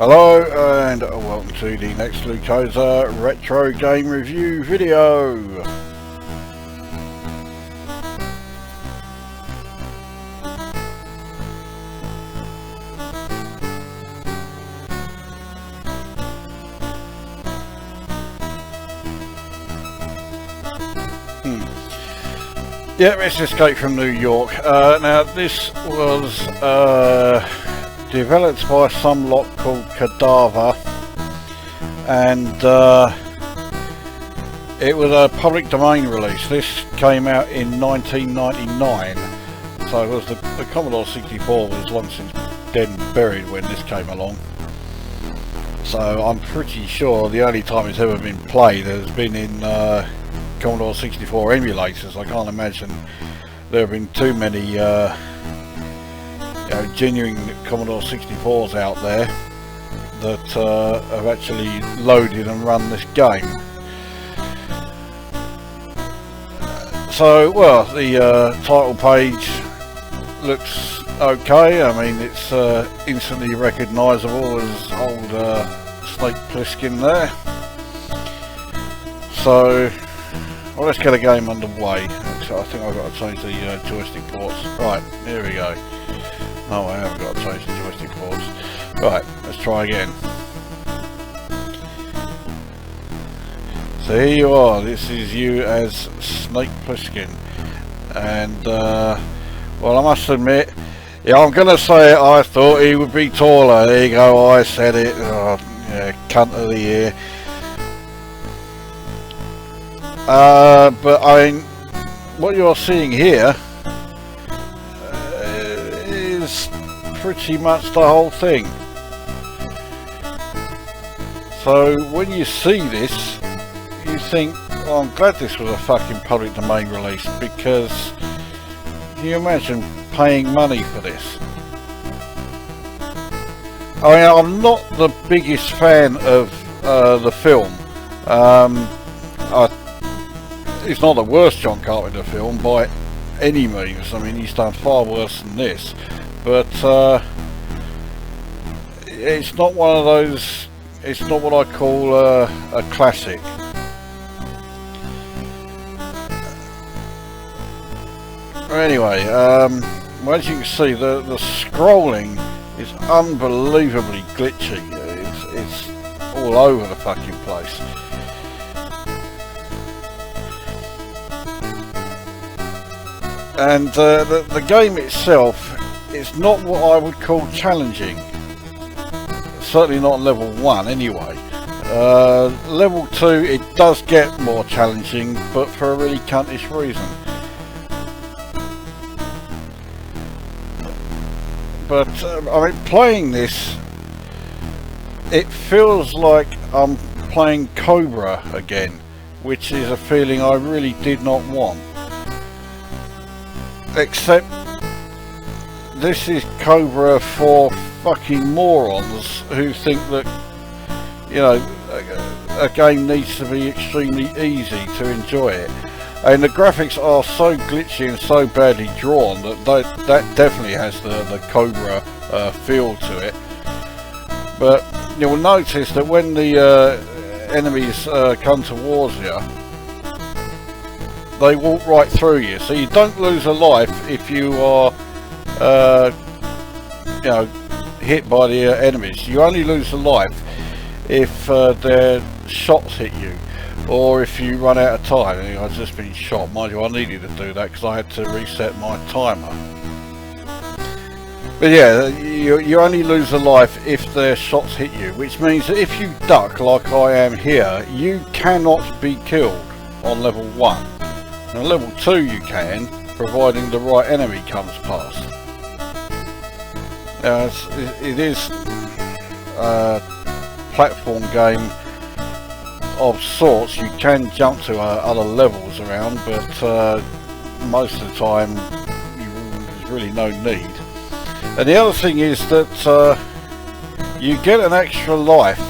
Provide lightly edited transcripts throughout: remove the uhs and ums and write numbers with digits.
Hello and welcome to the next Lukozer retro game review video. Yep, it's Escape from New York. Now this was developed by some lot called Cadaver, and it was a public domain release. This came out in 1999, so it was the Commodore 64 was long since dead and buried when this came along. So I'm pretty sure the only time it's ever been played has been in Commodore 64 emulators. I can't imagine there have been too many genuine Commodore 64s out there that have actually loaded and run this game. So, well, the title page looks okay. I mean, it's instantly recognisable as old Snake Plissken there. So, well, let's get a game underway. So I think I've got to change the joystick ports. Right, here we go. No, I haven't got to change the joystick ports. Right, let's try again. So here you are. This is you as Snake Plissken, and well, I must admit, yeah, I'm gonna say it, I thought he would be taller. There you go. I said it. Oh, yeah, cunt of the year. But I mean, what you're seeing here is pretty much the whole thing. So when you see this, you think, oh, I'm glad this was a fucking public domain release, because can you imagine paying money for this? I mean, I'm not the biggest fan of the film. It's not the worst John Carpenter film by any means. I mean, he's done far worse than this, but it's not one of those. It's not what I call a classic. Anyway, well, as you can see, the scrolling is unbelievably glitchy. It's all over the fucking place. And the game itself is not what I would call challenging. Certainly not level 1 anyway. Level 2 it does get more challenging, but for a really cuntish reason. But I mean, playing this, it feels like I'm playing Cobra again, which is a feeling I really did not want. Except this is Cobra for fucking morons who think that, you know, a game needs to be extremely easy to enjoy it. And the graphics are so glitchy and so badly drawn that definitely has the Cobra feel to it. But you'll notice that when the enemies come towards you, they walk right through you, so you don't lose a life if you are you know, hit by the enemies. You only lose a life if their shots hit you, or if you run out of time. And I've just been shot. Mind you, I needed to do that because I had to reset my timer. But yeah, you only lose a life if their shots hit you, which means that if you duck like I am here, you cannot be killed on level 1. Now level 2 you can, providing the right enemy comes past. Now it is a platform game of sorts. You can jump to other levels around, but most of the time there's really no need. And the other thing is that you get an extra life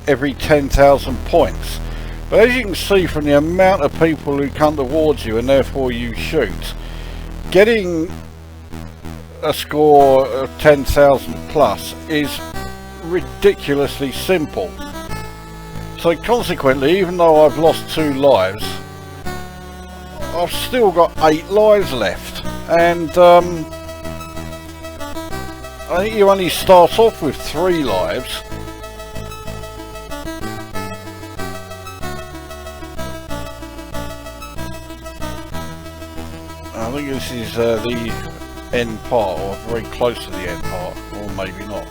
every 10,000 points. But as you can see from the amount of people who come towards you and therefore you shoot, getting a score of 10,000 plus is ridiculously simple. So consequently, even though I've lost 2 lives, I've still got 8 lives left, and I think you only start off with 3 lives. I think this is the end part, or very close to the end part, or maybe not.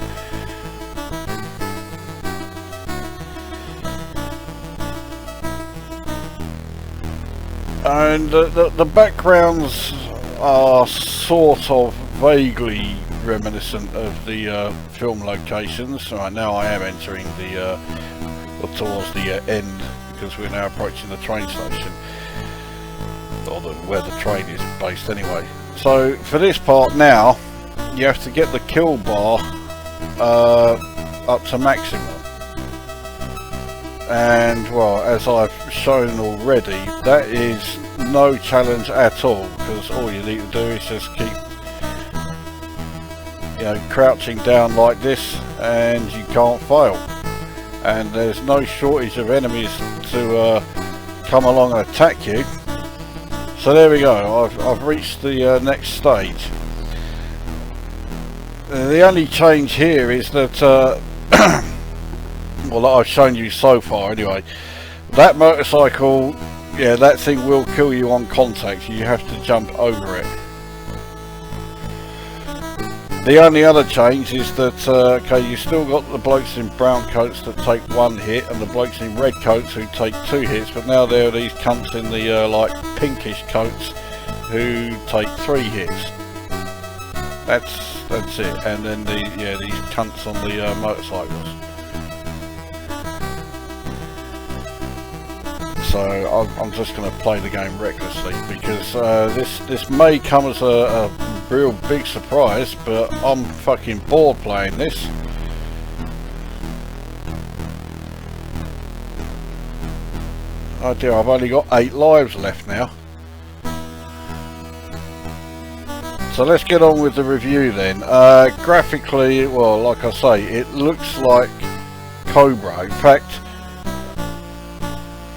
And the backgrounds are sort of vaguely reminiscent of the film locations. Right now I am entering the towards the end, because we're now approaching the train station, or where the train is based anyway. So for this part now, you have to get the kill bar up to maximum. And well, as I've shown already, that is no challenge at all, because all you need to do is just keep, you know, crouching down like this, and you can't fail. And there's no shortage of enemies to come along and attack you. So there we go, I've reached the next stage. The only change here is that well, that I've shown you so far anyway, that motorcycle, yeah, that thing will kill you on contact. You have to jump over it. The only other change is that okay, you still got the blokes in brown coats that take 1 hit, and the blokes in red coats who take 2 hits, but now there are these cunts in the like pinkish coats who take 3 hits. That's it. And then these cunts on the motorcycles. So I'm just going to play the game recklessly, because this may come as a real big surprise, but I'm fucking bored playing this. Oh dear, I've only got 8 lives left now. So let's get on with the review then. Graphically, well, like I say, it looks like Cobra. In fact,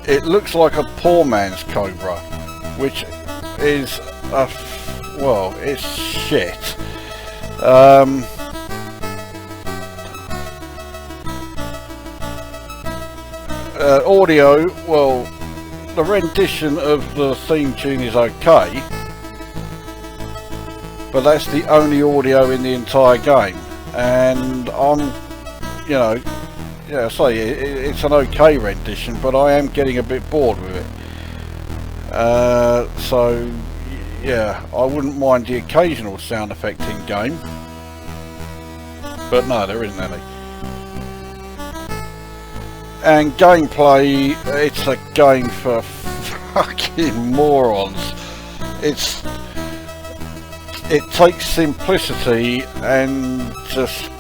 it looks like a poor man's Cobra, which is well, it's shit. Audio, well, the rendition of the theme tune is okay, but that's the only audio in the entire game, and I'm, you know, yeah, I say it's an okay rendition, but I am getting a bit bored with it. So yeah, I wouldn't mind the occasional sound effect in game, but no, there isn't any. And gameplay, it's a game for fucking morons. It takes simplicity and just,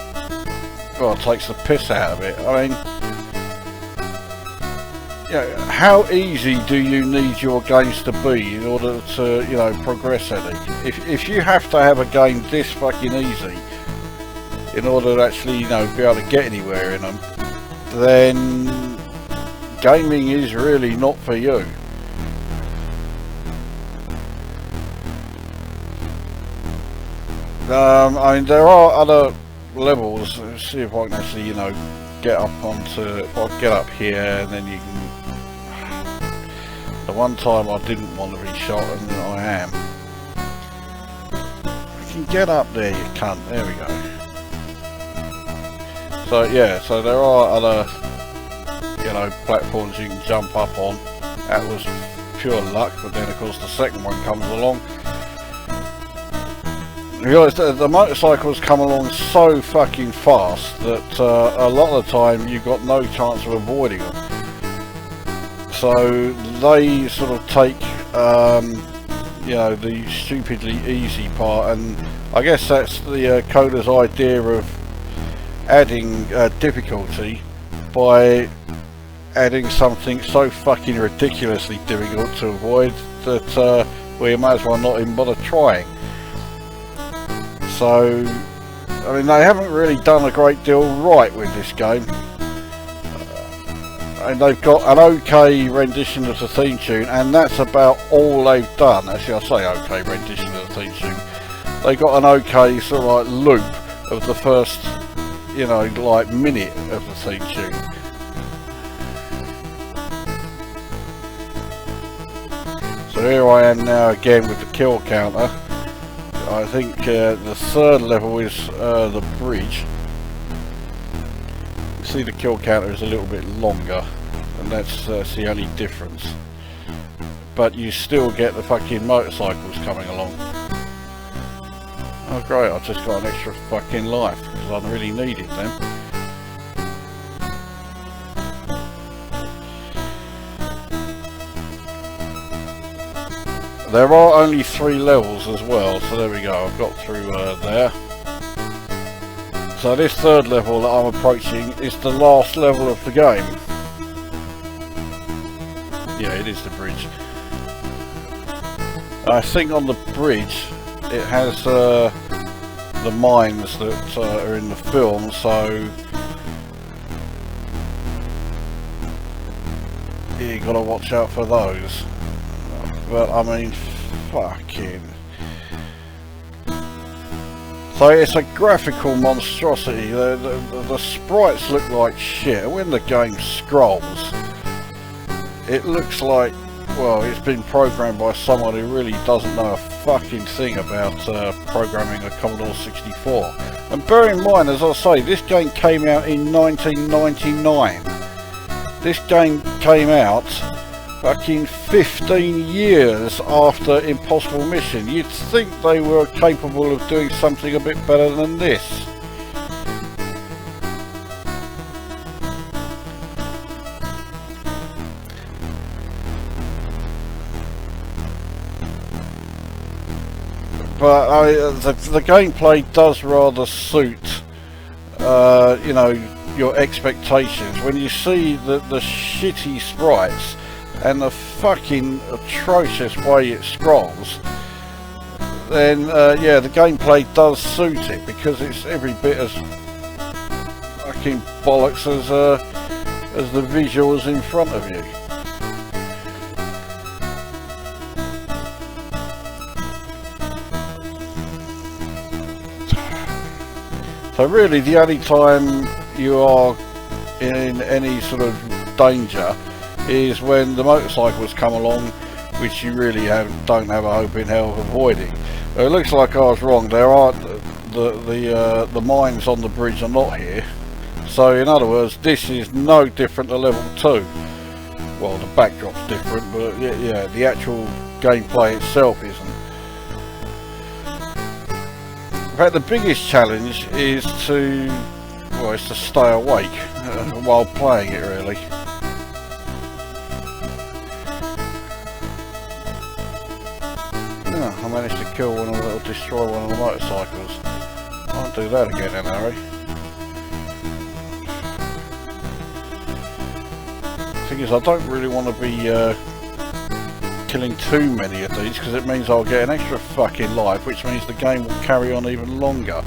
well, it takes the piss out of it. I mean, you know, how easy do you need your games to be in order to, you know, progress any? If you have to have a game this fucking easy in order to actually, you know, be able to get anywhere in them, then gaming is really not for you. I mean, there are other levels. Let's see if I can actually, you know, get up onto, if I get up here, and then you can, the one time I didn't want to be shot, and then I am. You can get up there, you cunt. There we go. So yeah, so there are other, you know, platforms you can jump up on. That was pure luck, but then of course the second one comes along. You realise the motorcycles come along so fucking fast that a lot of the time you've got no chance of avoiding them. So they sort of take, you know, the stupidly easy part, and I guess that's the coder's idea of adding difficulty by adding something so fucking ridiculously difficult to avoid that well, you might as well not even bother trying. So I mean, they haven't really done a great deal right with this game. And they've got an okay rendition of the theme tune, and that's about all they've done. Actually, I say okay rendition of the theme tune. They got an okay sort of like loop of the first, you know, like minute of the theme tune. So here I am now again with the kill counter. I think the third level is the bridge. You see the kill counter is a little bit longer, and that's the only difference. But you still get the fucking motorcycles coming along. Oh great, I've just got an extra fucking life, because I really need it then. There are only 3 levels as well, so there we go, I've got through there. So this third level that I'm approaching is the last level of the game. Yeah, it is the bridge. I think on the bridge it has the mines that are in the film, so you gotta watch out for those. But I mean, fucking. So it's a graphical monstrosity. The sprites look like shit. And when the game scrolls, it looks like, well, it's been programmed by someone who really doesn't know a fucking thing about programming a Commodore 64. And bear in mind, as I say, this game came out in 1999. This game came out fucking 15 years after Impossible Mission. You'd think they were capable of doing something a bit better than this. But the gameplay does rather suit, you know, your expectations. When you see the shitty sprites and the fucking atrocious way it scrolls, then yeah, the gameplay does suit it, because it's every bit as fucking bollocks as the visuals in front of you. So really the only time you are in any sort of danger is when the motorcycles come along, which you really don't have a hope in hell of avoiding. It looks like I was wrong. There are the mines on the bridge are not here. So in other words, this is no different to level 2. Well, the backdrop's different, but yeah, the actual gameplay itself isn't. In fact, the biggest challenge is to stay awake while playing it, really. Oh, I managed to kill one of the, or destroy one of the motorcycles. I won't do that again in a hurry. The thing is, I don't really want to be killing too many of these, because it means I'll get an extra fucking life, which means the game will carry on even longer.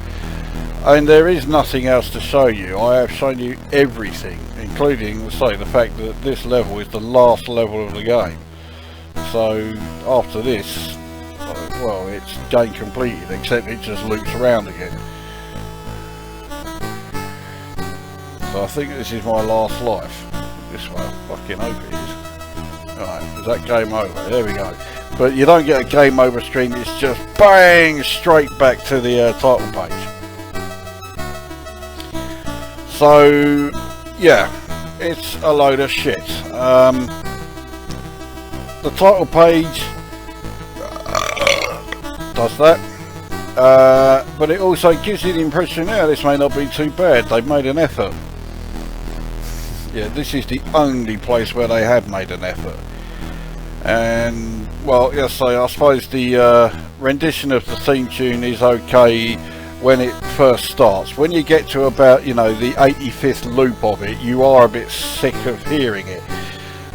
And there is nothing else to show you. I have shown you everything, including, say, the fact that this level is the last level of the game. So after this, well, it's game completed, except it just loops around again. So I think this is my last life. This way, I fucking hope it is. Right, is that game over? There we go. But you don't get a game over screen, it's just bang, straight back to the title page. So, yeah, it's a load of shit. The title page does that, but it also gives you the impression, yeah, this may not be too bad, they've made an effort. Yeah, this is the only place where they have made an effort. And, well, yes, so I suppose the rendition of the theme tune is okay when it first starts. When you get to about, you know, the 85th loop of it, you are a bit sick of hearing it.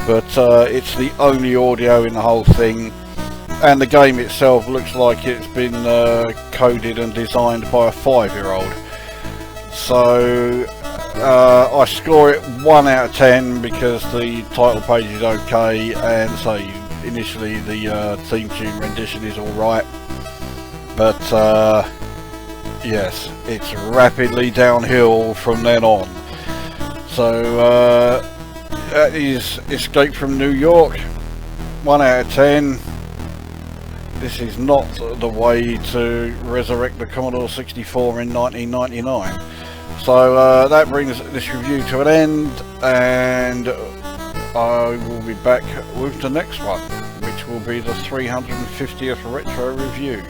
But it's the only audio in the whole thing, and the game itself looks like it's been coded and designed by a 5-year-old. So I score it 1 out of 10 because the title page is okay, and so initially the theme tune rendition is alright, but yes, it's rapidly downhill from then on. So that is Escape from New York, 1 out of 10. This is not the way to resurrect the Commodore 64 in 1999. So that brings this review to an end, and I will be back with the next one, which will be the 350th retro review.